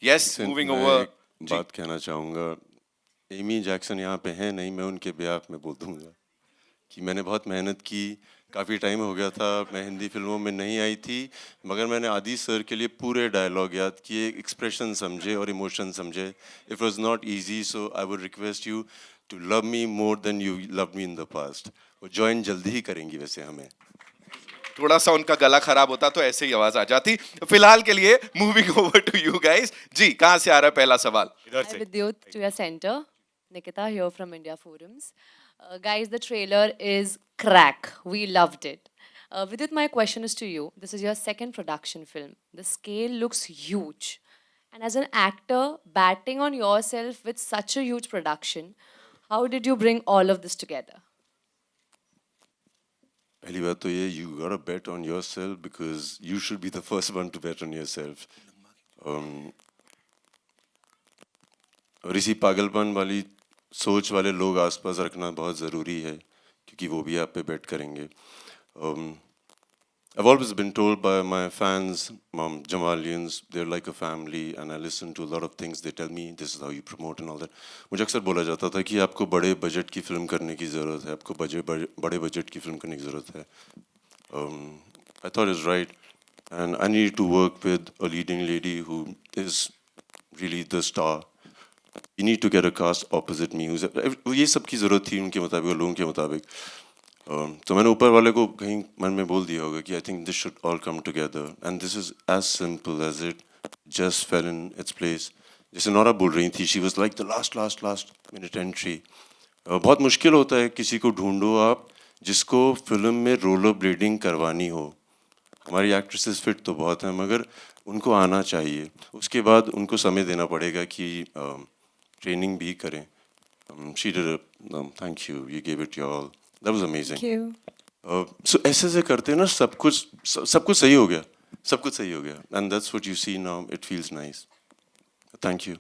Yes, moving मैं over. एक बात कहना चाहूँगा। एमी जैक्सन यहाँ पे हैं नहीं, मैं उनके बेहाफ में बोल दूँगा कि मैंने बहुत मेहनत की, काफ़ी टाइम हो गया था, मैं हिंदी फिल्मों में नहीं आई थी, मगर मैंने आदि सर के लिए पूरे डायलॉग याद किए, एक्सप्रेशन समझे और इमोशन समझे। It was not easy, so I would request you to love me more than you love me in the past. वो ज्वाइन जल्दी ही करेंगी वैसे हमें। थोड़ा सा उनका गला खराब होता तो ऐसे ही आवाज आ जाती। फिलहाल के लिए moving over to you guys. जी, कहां से आ रहा है पहला सवाल? Hi, Vidyut, to your center. Nikita here from India Forums. Guys, the trailer is crack. We loved it. Vidyut, my question is to you. This is your second production film. The scale looks huge. And as an actor, batting on yourself with such a huge production, how did you bring all of this together? पहली बात तो ये, you gotta bet on yourself because you should be the first one to bet on yourself. और इसी पागलपन वाली सोच वाले लोग आसपास रखना बहुत ज़रूरी है क्योंकि वो भी आप पे बेट करेंगे. I've always been told by my fans, Jammwalians, they're like a family and I listen to a lot of things they tell me, this is how you promote and all that. मुझे अक्सर बोला जाता था कि आपको बड़े budget की film करने की ज़रूरत है, आपको बड़े बजट की फिल्म करने की ज़रूरत है. I thought it's right and I needed to work with a leading lady who is really the star. You need to get a cast opposite me. ये सब की ज़रूरत थी उनके मुताबिक, लोगों के मुताबिक. तो मैंने ऊपर वाले को कहीं मन में बोल दिया होगा कि I think this should all come together and this is as simple as it just fell in its place. जैसे नोरा बोल रही थी, she was like the last minute entry. बहुत मुश्किल होता है किसी को ढूंढो आप जिसको फिल्म में रोलर ब्लेडिंग करवानी हो. हमारी एक्ट्रेसेस फिट तो बहुत हैं मगर उनको आना चाहिए. उसके बाद उनको समय देना पड़ेगा कि ट्रेनिंग भी करें. She did it. Thank you, you give it your all. That was amazing. Thank you. So ऐसे करते हैं ना, सब कुछ सही हो गया, सब कुछ सही हो गया. And that's what you see now. It feels nice. Thank you.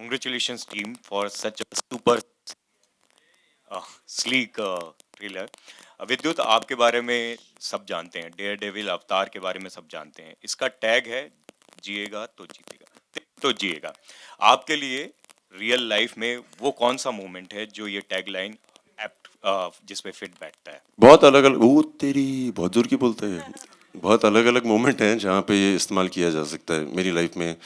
Congratulations team for such a super sleek trailer. विद्युत, आपके बारे में सब जानते हैं, डेयर डेविल अवतार के बारे में सब जानते हैं. इसका टैग है जिएगा तो जीतेगा, तो जिएगा. आपके लिए रियल लाइफ में वो कौन सा मोमेंट है जो ये टैगलाइन जिस पे फिट बैठता है? बहुत अलग अलग, वो तेरी बहुत जोर की बोलते हैं. बहुत अलग अलग मोमेंट हैं जहाँ पे ये इस्तेमाल किया जा सकता है मेरी लाइफ में.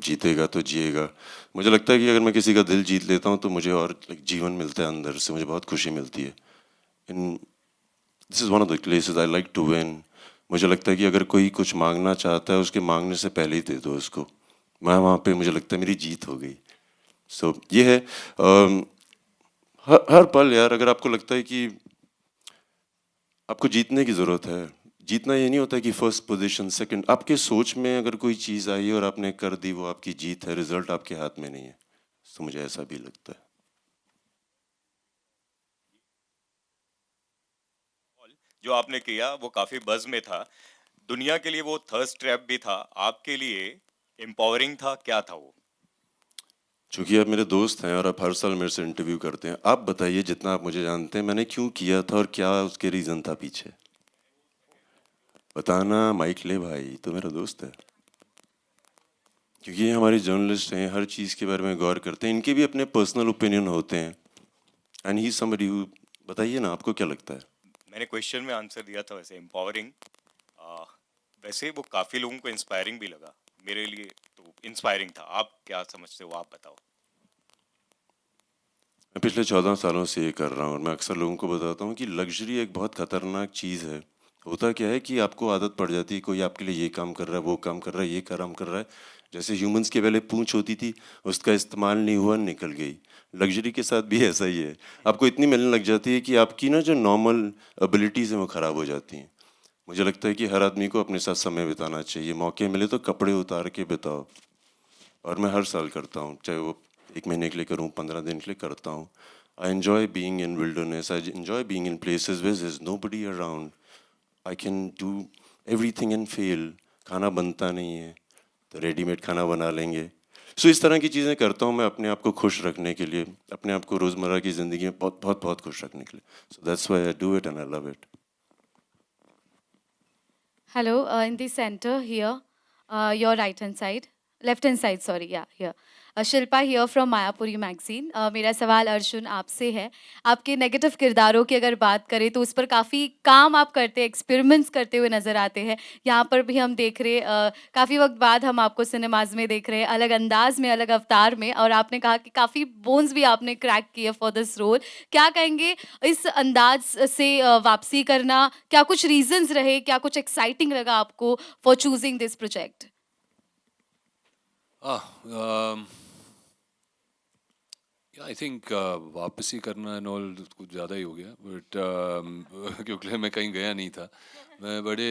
जीतेगा तो जिएगा. मुझे लगता है कि अगर मैं किसी का दिल जीत लेता हूँ तो मुझे और जीवन मिलता है अंदर से, मुझे बहुत खुशी मिलती है. This is one of the places I like to win. मुझे लगता है कि अगर कोई कुछ मांगना चाहता है उसके मांगने से पहले ही दे दो उसको. मैं वहाँ पे मुझे लगता है मेरी जीत हो गई. सो ये है. हर पल यार, अगर आपको लगता है कि आपको जीतने की ज़रूरत है, जीतना ये नहीं होता है कि फर्स्ट पोजीशन सेकंड. आपके सोच में अगर कोई चीज़ आई और आपने कर दी, वो आपकी जीत है. रिजल्ट आपके हाथ में नहीं है. तो मुझे ऐसा भी लगता है. जो आपने किया वो काफी बज़ में था. दुनिया के लिए वो थर्स्ट ट्रैप भी था, आपके लिए एम्पावरिंग था. क्या था वो? चूँकि आप मेरे दोस्त हैं और आप हर साल मेरे से इंटरव्यू करते हैं, आप बताइए जितना आप मुझे जानते हैं, मैंने क्यों किया था और क्या उसके रीज़न था पीछे. बताना. माइक ले भाई, तो मेरा दोस्त है. क्योंकि ये हमारे जर्नलिस्ट हैं, हर चीज़ के बारे में गौर करते हैं, इनके भी अपने पर्सनल ओपिनियन होते हैं. एंड ही समबडी हु, बताइए ना आपको क्या लगता है. मैंने क्वेश्चन में आंसर दिया था वैसे एम्पावरिंग. वैसे वो काफी लोगों को इंस्पायरिंग भी लगा. मेरे लिए तो इंस्पायरिंग था. आप क्या समझते हो, आप बताओ. मैं पिछले 14 सालों से ये कर रहा हूँ और मैं अक्सर लोगों को बताता हूँ कि लग्जरी एक बहुत ख़तरनाक चीज़ है. होता क्या है कि आपको आदत पड़ जाती है, कोई आपके लिए ये काम कर रहा है, वो काम कर रहा है, ये काम कर रहा है. जैसे ह्यूमंस के पहले पूंछ होती थी, उसका इस्तेमाल नहीं हुआ, निकल गई. लग्जरी के साथ भी ऐसा ही है. आपको इतनी मिलने लग जाती है कि आपकी ना जो नॉर्मल एबिलिटीज़ हैं वो ख़राब हो जाती हैं. मुझे लगता है कि हर आदमी को अपने साथ समय बिताना चाहिए. मौके मिले तो कपड़े उतार के बिताओ. और मैं हर साल करता हूँ, चाहे वो 1 महीने के लिए करूँ, 15 दिन के लिए करता हूँ. I enjoy being in wilderness. I enjoy being in places where there's nobody around. I can do everything and fail. खाना बनता नहीं है तो रेडीमेड खाना बना लेंगे. सो इस तरह की चीज़ें करता हूँ मैं अपने आप को खुश रखने के लिए, अपने आप को रोज़मर्रा की ज़िंदगी में बहुत बहुत बहुत खुश रखने के लिए. So that's why I do it and I love it. Hello, in the center here, your right hand side, left hand side, sorry, yeah, here. Shilpa here from Mayapuri magazine. मेरा सवाल अर्जुन आपसे है। आपके नेगेटिव किरदारों की अगर बात करें तो उस पर काफ़ी काम आप करते हैं, एक्सपेरिमेंट्स करते हुए नज़र आते हैं। यहाँ पर भी हम देख रहे काफ़ी वक्त बाद हम आपको सिनेमाज में देख रहे हैं, अलग अंदाज में, अलग अवतार में, और आपने कहा कि काफ़ी बोन्स भी आपने क्रैक किए फॉर दिस रोल। क्या कहेंगे इस अंदाज से वापसी करना, क्या कुछ रीजंस रहे, क्या कुछ एक्साइटिंग लगा आपको for choosing this project? I think वापसी करना एंड ऑल कुछ ज़्यादा ही हो गया, बट क्योंकि मैं कहीं गया नहीं था। मैं बड़े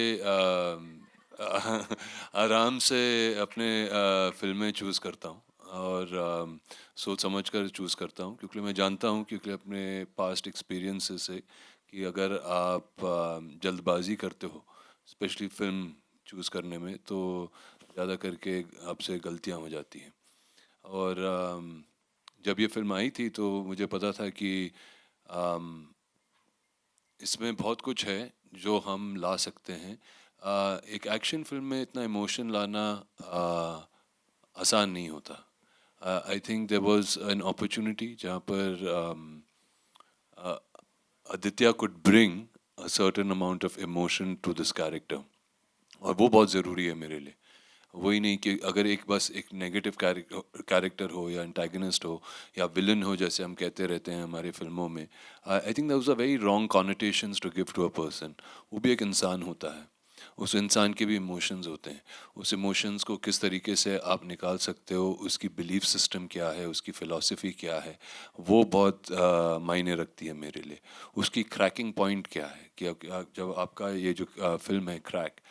आराम से अपने फिल्में चूज़ करता हूँ, और सोच समझ कर चूज़ करता हूँ, क्योंकि मैं जानता हूँ, क्योंकि अपने पास्ट एक्सपीरियंसेस से, कि अगर आप जल्दबाजी करते हो स्पेशली फिल्म चूज़ करने में, तो ज़्यादा करके आपसे गलतियाँ हो जाती हैं। और जब ये फिल्म आई थी तो मुझे पता था कि अम, इसमें बहुत कुछ है जो हम ला सकते हैं। एक एक्शन फिल्म में इतना इमोशन लाना आसान नहीं होता। I think there was an opportunity जहाँ पर Aditya could bring a certain amount of emotion to this character, और वो बहुत ज़रूरी है मेरे लिए। वही नहीं कि अगर एक बस एक नेगेटिव कैरेक्टर हो या एंटागनिस्ट हो या विलन हो, जैसे हम कहते रहते हैं हमारे फिल्मों में। I think that was a very wrong connotations to give to a person. वो भी एक इंसान होता है, उस इंसान के भी इमोशंस होते हैं। उस इमोशंस को किस तरीके से आप निकाल सकते हो, उसकी बिलीफ सिस्टम क्या है, उसकी फ़िलॉसफी क्या है, वो बहुत मायने रखती है मेरे लिए। उसकी क्रैकिंग पॉइंट क्या है, कि जब आपका ये जो फिल्म है crack,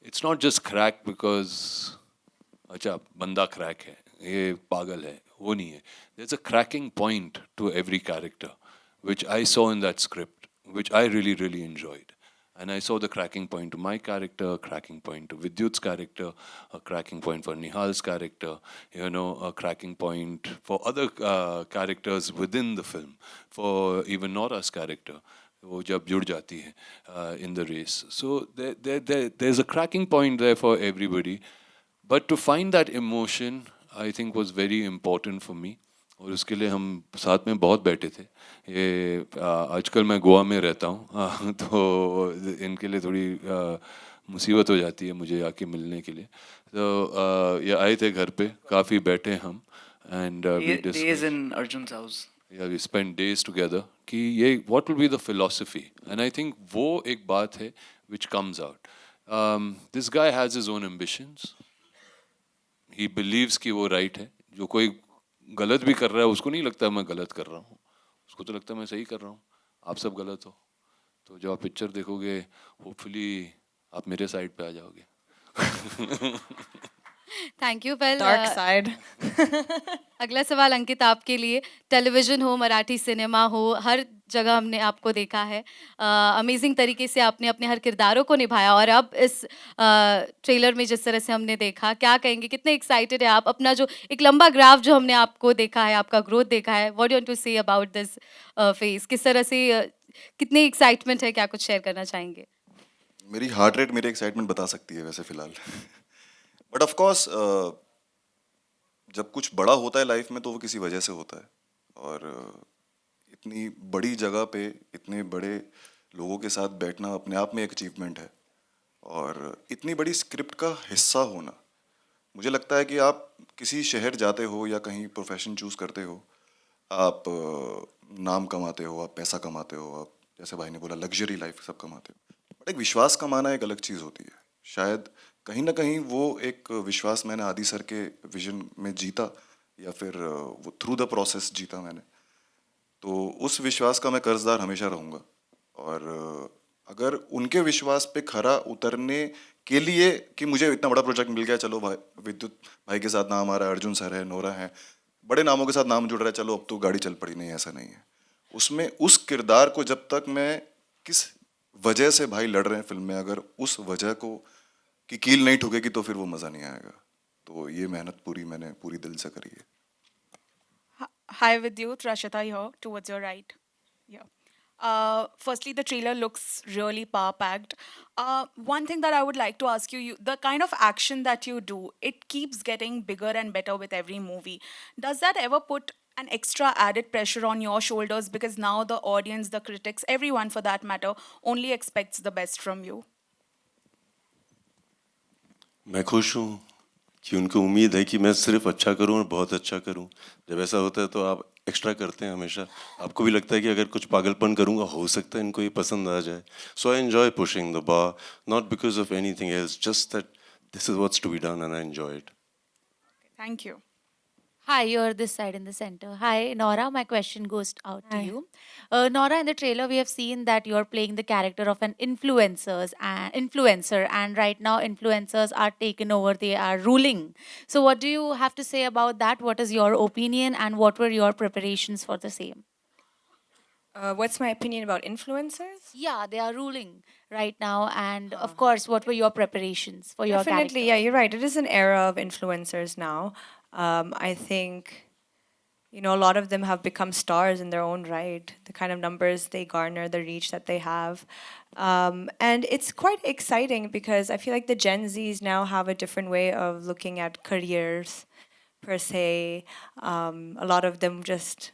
it's not just crack because अच्छा बंदा क्रैक है, ये पागल है, वो नहीं है। There is a cracking point to every character which I saw in that script, which I really, really enjoyed. And I saw the cracking point to my character, a cracking point to Vidyut's character, a cracking point for Nihal's character, a cracking point for other characters within the film, for even Nora's character, वो जब जुड़ जाती है in the race. So there's a cracking point there for everybody. But to find that emotion, I think was very important for me. और उसके लिए हम साथ में बहुत बैठे थे। ये आजकल मैं गोवा में रहता हूँ, तो इनके लिए थोड़ी मुसीबत हो जाती है मुझे आके मिलने के लिए। तो ये आए थे घर पे, काफ़ी बैठे हम, and days in Arjun's house. We spend days together कि ये what will be the philosophy, and I think वो एक बात है which comes out. This guy has his own ambitions, he believes कि वो राइट है। जो कोई गलत भी कर रहा है उसको नहीं लगता मैं गलत कर रहा हूँ, उसको तो लगता है मैं सही कर रहा हूँ, आप सब गलत हो। तो जब आप पिक्चर देखोगे, होपफुली आप मेरे साइड पे आ जाओगे। Thank you. Well, Dark side. अगला सवाल अंकित आपके लिए। टेलीविजन हो, मराठी सिनेमा हो, हर जगह हमने आपको देखा है। अमेजिंग तरीके से आपने अपने हर किरदारों को निभाया, और अब इस ट्रेलर में जिस तरह से हमने देखा, क्या कहेंगे, कितने एक्साइटेड है आप? अपना जो एक लंबा ग्राफ जो हमने आपको देखा है, आपका ग्रोथ देखा है, what do you want to say about this phase? किस तरह से कितनी एक्साइटमेंट है, क्या कुछ शेयर करना चाहेंगे? मेरी हार्ट रेट मेरे एक्साइटमेंट बता सकती है वैसे फिलहाल। बट ऑफ कोर्स जब कुछ बड़ा होता है लाइफ में तो वो किसी वजह से होता है, और इतनी बड़ी जगह पे इतने बड़े लोगों के साथ बैठना अपने आप में एक अचीवमेंट है, और इतनी बड़ी स्क्रिप्ट का हिस्सा होना। मुझे लगता है कि आप किसी शहर जाते हो या कहीं प्रोफेशन चूज़ करते हो, आप नाम कमाते हो, आप पैसा कमाते हो, आप जैसे भाई ने बोला लग्जरी लाइफ सब कमाते हो, बट एक विश्वास कमाना एक अलग चीज़ होती है। शायद कहीं ना कहीं वो एक विश्वास मैंने आदि सर के विजन में जीता, या फिर वो थ्रू द प्रोसेस जीता मैंने। तो उस विश्वास का मैं कर्जदार हमेशा रहूँगा, और अगर उनके विश्वास पे खरा उतरने के लिए कि मुझे इतना बड़ा प्रोजेक्ट मिल गया, चलो भाई विद्युत भाई के साथ नाम आ रहा है, अर्जुन सर है, नोरा है, बड़े नामों के साथ नाम जुड़ रहा है, चलो अब तो गाड़ी चल पड़ी, नहीं ऐसा नहीं है। उसमें उस किरदार को जब तक मैं किस वजह से भाई लड़ रहे हैं फिल्म में, अगर उस वजह को की कील नहीं ठुकेगी तो फिर वो मज़ा नहीं आएगा। तो ये मेहनत मैंने पूरी दिल से करी है। Hi, Vidyut. Rashita here, towards your right. Yeah. Firstly, the trailer looks really power-packed. One thing that I would like to ask you, the kind of action that you do, it keeps getting bigger and better with every movie. Does that ever put an extra added pressure on your shoulders because now the audience, the critics, everyone for that matter, only expects the best from you? मैं खुश हूँ कि उनको उम्मीद है कि मैं सिर्फ अच्छा करूँ और बहुत अच्छा करूँ। जब ऐसा होता है तो आप एक्स्ट्रा करते हैं हमेशा। आपको भी लगता है कि अगर कुछ पागलपन करूँगा हो सकता है इनको ये पसंद आ जाए। So I enjoy pushing the bar, not because of anything else, just that this is what's to be done and I enjoy it. Thank you. Hi, you're this side in the center. Hi, Nora. My question goes out to Hi. you. Nora, in the trailer, we have seen that you're playing the character of an influencer, and right now, influencers are taken over. They are ruling. So, what do you have to say about that? What is your opinion, and what were your preparations for the same? What's my opinion about influencers? Yeah, they are ruling right now, and of course, what were your preparations for your character? Definitely, yeah, you're right. It is an era of influencers now. I think, you know, a lot of them have become stars in their own right. The kind of numbers they garner, the reach that they have. And it's quite exciting because I feel like the Gen Zs now have a different way of looking at careers, per se. A lot of them just,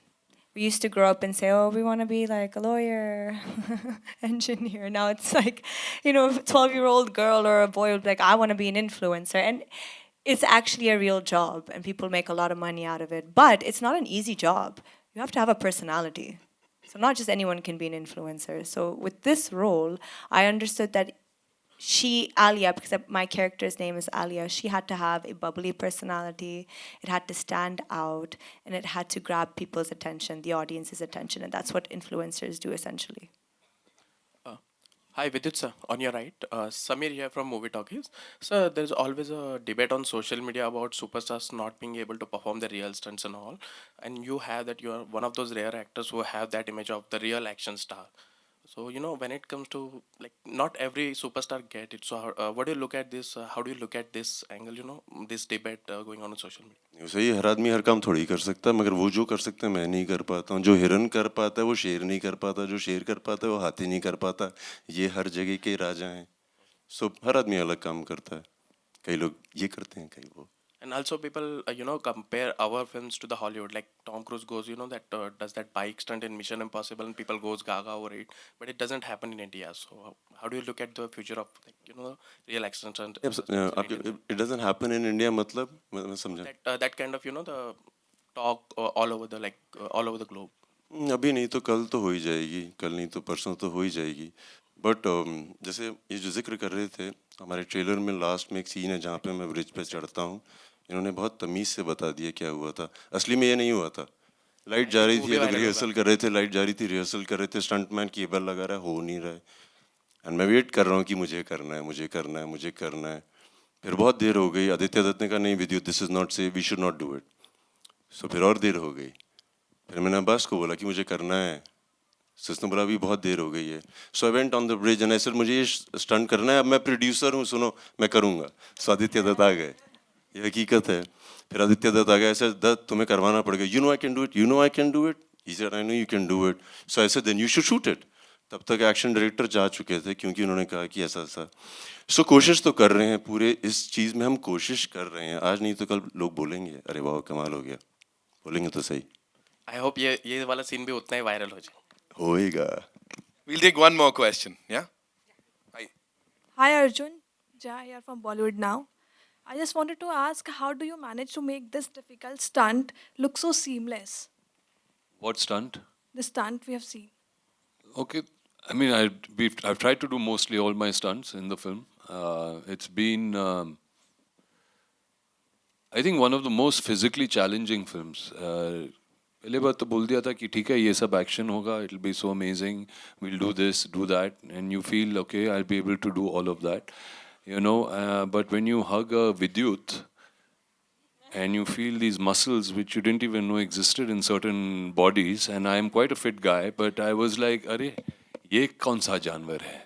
we used to grow up and say, oh, we want to be like a lawyer, engineer. Now it's like, you know, a 12-year-old girl or a boy would be like, I want to be an influencer. And it's actually a real job and people make a lot of money out of it. But it's not an easy job. You have to have a personality. So not just anyone can be an influencer. So with this role, I understood that Alia, because my character's name is Alia, she had to have a bubbly personality. It had to stand out and it had to grab people's attention, the audience's attention. And that's what influencers do essentially. Hi, Vidyut sir, on your right. Samir here from Movie Talkies. Sir, there's always a debate on social media about superstars not being able to perform the real stunts and all. And you have that, you are one of those rare actors who have that image of the real action star. So, you know, when it comes to, like, not every superstar get it. So, what do you look at this? How do you look at this angle, you know, this debate going on social media? सही है, हर आदमी हर काम थोड़ी कर सकता है, मगर वो जो कर सकते हैं मैं नहीं कर पाता हूँ। जो हिरन कर पाता है वो शेर नहीं कर पाता, जो शेर कर पाता है वो हाथी नहीं कर पाता। ये हर जगह के राजा हैं। सो हर आदमी अलग काम करता है। कई लोग ये करते हैं, कई वो। And also people, you know, compare our films to the Hollywood. Like Tom Cruise goes, you know, that does that bike stunt in Mission Impossible, and people goes gaga over it. But it doesn't happen in India. So how do you look at the future of, like, you know, real action stunt? It doesn't happen in India. मतलब मैं समझा। That kind of, you know, the talk all over the, like, all over the globe. अभी नहीं तो कल तो हो ही जाएगी, कल नहीं तो परसों तो हो ही जाएगी। बट जैसे ये जो जिक्र कर रहे थे, हमारे ट्रेलर में लास्ट में एक सीन है जहाँ पे मैं ब्रिज पे चढ़ता हूँ। इन्होंने बहुत तमीज़ से बता दिया क्या हुआ था। असली में ये नहीं हुआ था। लाइट जा रही थी, ये लोग रिहर्सल कर रहे थे, लाइट जा रही थी, रिहर्सल कर रहे थे, स्टंटमैन केबल लगा रहा है, हो नहीं रहा है। एंड मैं वेट कर रहा हूँ कि मुझे करना है, मुझे करना है, मुझे करना है। फिर बहुत देर हो गई। आदित्य दत्त ने कहा नहीं Vidyut, this is not safe, we should not do it. So फिर और देर हो गई। फिर मैंने अब्बास को बोला कि मुझे करना है। सो उसने बोला अभी बहुत देर हो गई है। So I went on the bridge and I said मुझे ये स्टंट करना है, अब मैं प्रोड्यूसर हूँ, सुनो मैं करूँगा। सो आदित्य दत्त आ गए, ये हकीकत है। फिर आदित्य दत्त आ गया, ऐसे दत्त तुम्हें करवाना पड़ेगा, you know I can do it, you know I can do it. He said I know you can do it. So I said then you should shoot it. तब तक एक्शन डायरेक्टर जा चुके थे क्योंकि उन्होंने कहा कि ऐसा ऐसा। सो कोशिश तो कर रहे हैं, पूरे इस चीज़ में हम कोशिश कर रहे हैं। आज नहीं तो कल लोग बोलेंगे अरे वाह कमाल हो गया, बोलेंगे तो सही। I hope ये वाला सीन भी उतना ही वायरल हो जाए। होएगा। We'll take one more question. Yeah. Hi. Hi Arjun, Jaya here from Bollywood now. I just wanted to ask, how do you manage to make this difficult stunt look so seamless? What stunt? The stunt we have seen. Okay, I mean, I've tried to do mostly all my stunts in the film. It's been, I think, one of the most physically challenging films. पहले बार तो बोल दिया था कि ठीक है ये सब एक्शन होगा, it'll be so amazing, we'll do this, do that, and you feel okay, I'll be able to do all of that, you know. But when you hug a Vidyut and you feel these muscles which you didn't even know existed in certain bodies, and I am quite a fit guy, but I was like, अरे ये कौन सा जानवर है?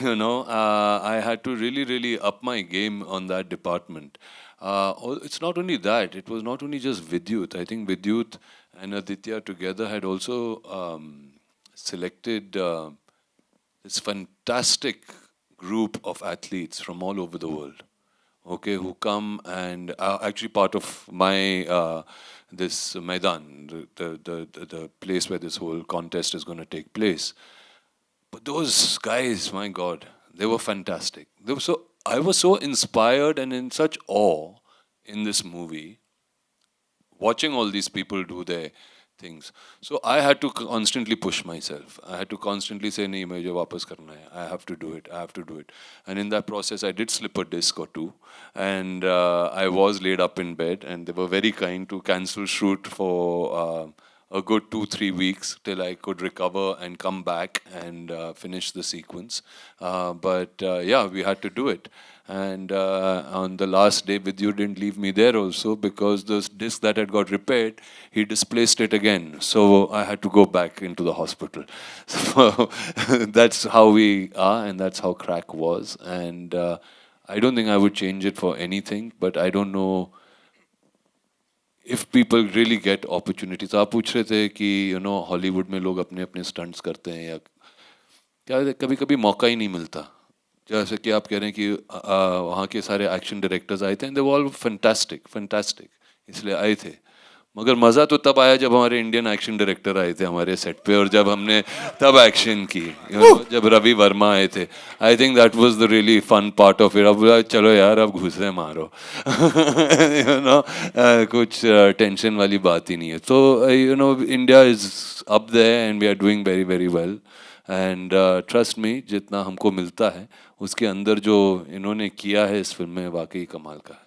You know, I had to really up my game on that department. It's not only that, it was not only just Vidyut. I think Vidyut and Aditya together had also selected this fantastic group of athletes from all over the world, okay, who come and are actually part of my this Maidan, the place where this whole contest is going to take place. But those guys, my God, they were fantastic. I was so inspired and in such awe in this movie, watching all these people do their things. So I had to constantly push myself. I had to constantly say, nahi, mujhe wapas karna hai. I have to do it. I have to do it. And in that process, I did slip a disc or two. And I was laid up in bed. And they were very kind to cancel shoot for a good 2-3 weeks till I could recover and come back and finish the sequence. But yeah, we had to do it. And on the last day, Vidyut didn't leave me there also, because the disc that had got repaired, he displaced it again. So I had to go back into the hospital. So that's how we are, and that's how Crack was. And I don't think I would change it for anything, but I don't know if people really get opportunities. आप पूछ रहे थे कि Hollywood में लोग अपने अपने stunts करते हैं, या क्या कभी कभी मौका ही नहीं मिलता. जैसे कि आप कह रहे हैं कि वहाँ के सारे एक्शन डायरेक्टर्स आए थे, and they were all fantastic, इसलिए आए थे. मगर मज़ा तो तब आया जब हमारे इंडियन एक्शन डायरेक्टर आए थे हमारे सेट पे, और जब हमने तब एक्शन की, जब रवि वर्मा आए थे. I think that was the really fun part of it. अब चलो यार, अब घुसे मारो. कुछ टेंशन वाली बात ही नहीं है. तो India is up there and we are doing very very well. And trust me, जितना हमको मिलता है उसके अंदर जो इन्होंने किया है इस फिल्म में, वाकई कमाल का है.